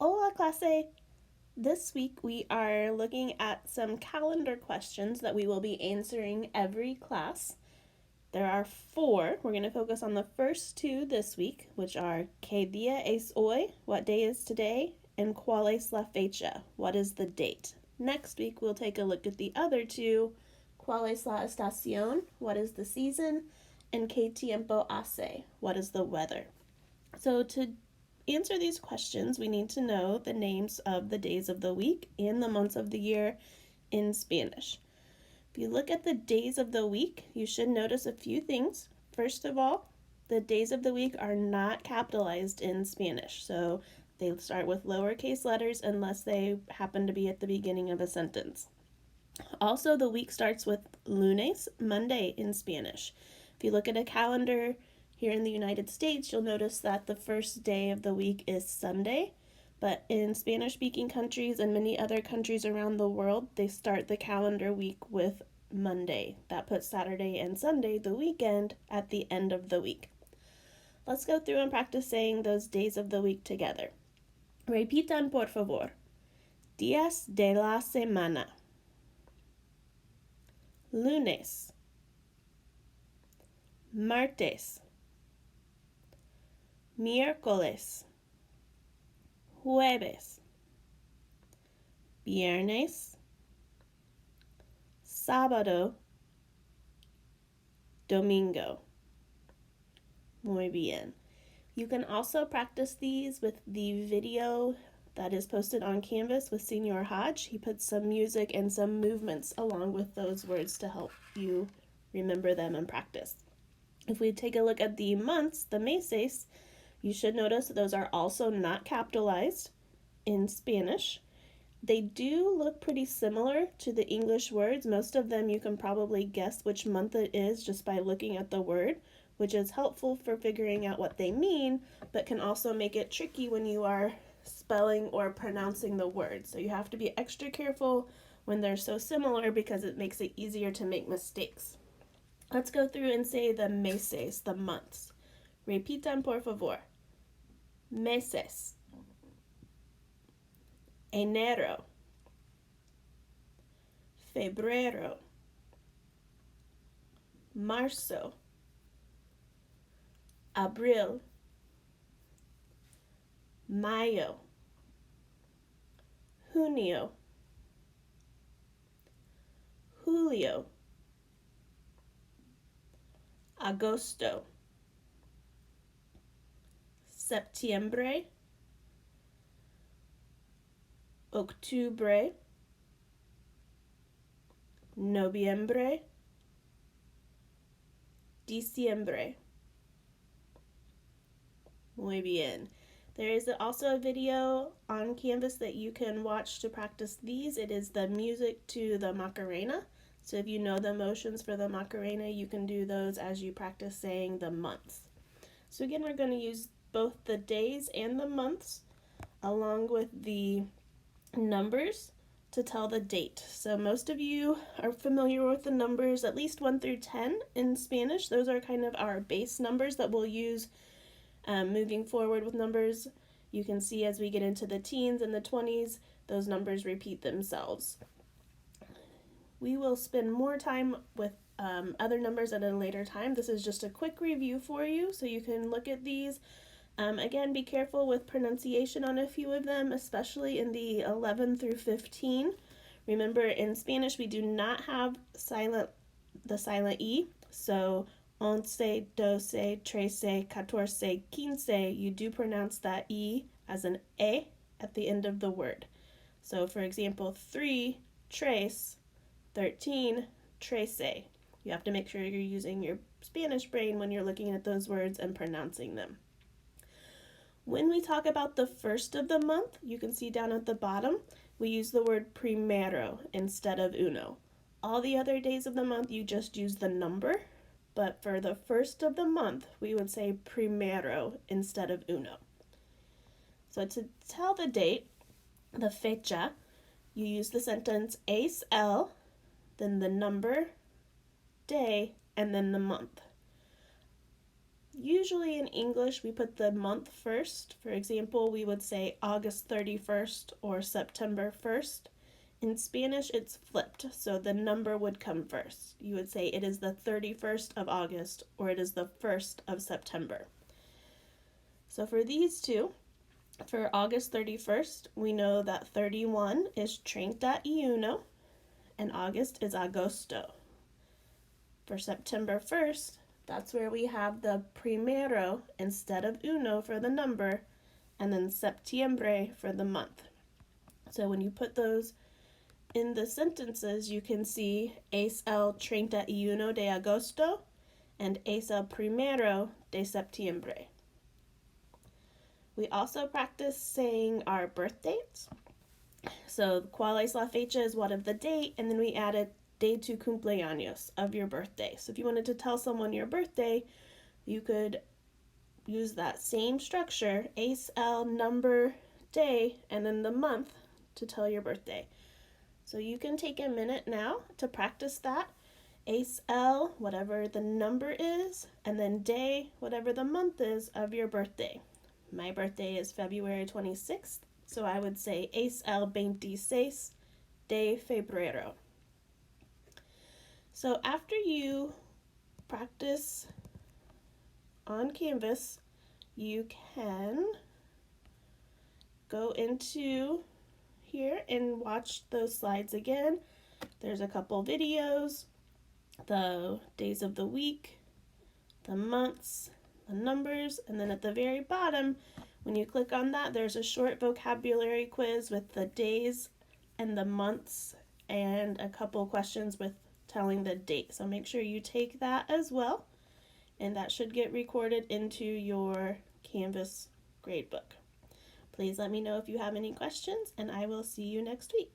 Hola, clase! This week we are looking at some calendar questions that we will be answering every class. There are four. We're going to focus on the first two this week, which are ¿Qué día es hoy? What day is today? And ¿Cuál es la fecha? What is the date? Next week we'll take a look at the other two. ¿Cuál es la estación? What is the season? And ¿Qué tiempo hace? What is the weather? So to answer these questions, we need to know the names of the days of the week and the months of the year in Spanish. If you look at the days of the week, you should notice a few things. First of all, the days of the week are not capitalized in Spanish, so they start with lowercase letters unless they happen to be at the beginning of a sentence. Also, the week starts with lunes, Monday in Spanish. If you look at a calendar here in the United States, you'll notice that the first day of the week is Sunday, but in Spanish-speaking countries and many other countries around the world, they start the calendar week with Monday. That puts Saturday and Sunday, the weekend, at the end of the week. Let's go through and practice saying those days of the week together. Repitan, por favor. Días de la semana. Lunes. Martes. Miércoles. Jueves. Viernes. Sábado. Domingo. Muy bien. You can also practice these with the video that is posted on Canvas with Senor Hodge. He puts some music and some movements along with those words to help you remember them and practice. If we take a look at the months, the meses, you should notice that those are also not capitalized in Spanish. They do look pretty similar to the English words. Most of them you can probably guess which month it is just by looking at the word, which is helpful for figuring out what they mean, but can also make it tricky when you are spelling or pronouncing the word. So you have to be extra careful when they're so similar because it makes it easier to make mistakes. Let's go through and say the meses, the months. Repitan, por favor. Meses. Enero. Febrero. Marzo. Abril. Mayo. Junio. Julio. Agosto. Septiembre. Octubre. Noviembre. Diciembre. Muy bien. There is also a video on Canvas that you can watch to practice these. It is the music to the Macarena. So if you know the motions for the Macarena, you can do those as you practice saying the months. So again, we're going to use both the days and the months along with the numbers to tell the date. So most of you are familiar with the numbers at least 1 through 10 in Spanish. Those are kind of our base numbers that we'll use moving forward with numbers. You can see as we get into the teens and the 20s, those numbers repeat themselves. We will spend more time with other numbers at a later time. This is just a quick review for you so you can look at these. Again, be careful with pronunciation on a few of them, especially in the 11 through 15. Remember, in Spanish, we do not have the silent E, so once, doce, trece, catorce, quince, you do pronounce that E as an E at the end of the word. So, for example, 3, tres, 13, trece. You have to make sure you're using your Spanish brain when you're looking at those words and pronouncing them. When we talk about the first of the month, you can see down at the bottom, we use the word primero instead of uno. All the other days of the month, you just use the number, but for the first of the month, we would say primero instead of uno. So to tell the date, the fecha, you use the sentence es el, then the number, day, and then the month. Usually in English, we put the month first. For example, we would say August 31st or September 1st. In Spanish, it's flipped, so the number would come first. You would say it is the 31st of August or it is the 1st of September. So for these two, for August 31st, we know that 31 is 31 and August is agosto. For September 1st, that's where we have the primero instead of uno for the number, and then septiembre for the month. So when you put those in the sentences, you can see es el 31 de agosto and es el primero de septiembre. We also practice saying our birth dates. So cuál es la fecha is what of the date, and then we added de tu cumpleaños, of your birthday. So if you wanted to tell someone your birthday, you could use that same structure, es el number day, and then the month to tell your birthday. So you can take a minute now to practice that. Es el, whatever the number is, and then day, whatever the month is of your birthday. My birthday is February 26th, so I would say es el 26 de febrero. So after you practice on Canvas, you can go into here and watch those slides again. There's a couple videos, the days of the week, the months, the numbers, and then at the very bottom, when you click on that, there's a short vocabulary quiz with the days and the months and a couple questions with telling the date. So make sure you take that as well, and that should get recorded into your Canvas gradebook. Please let me know if you have any questions, and I will see you next week.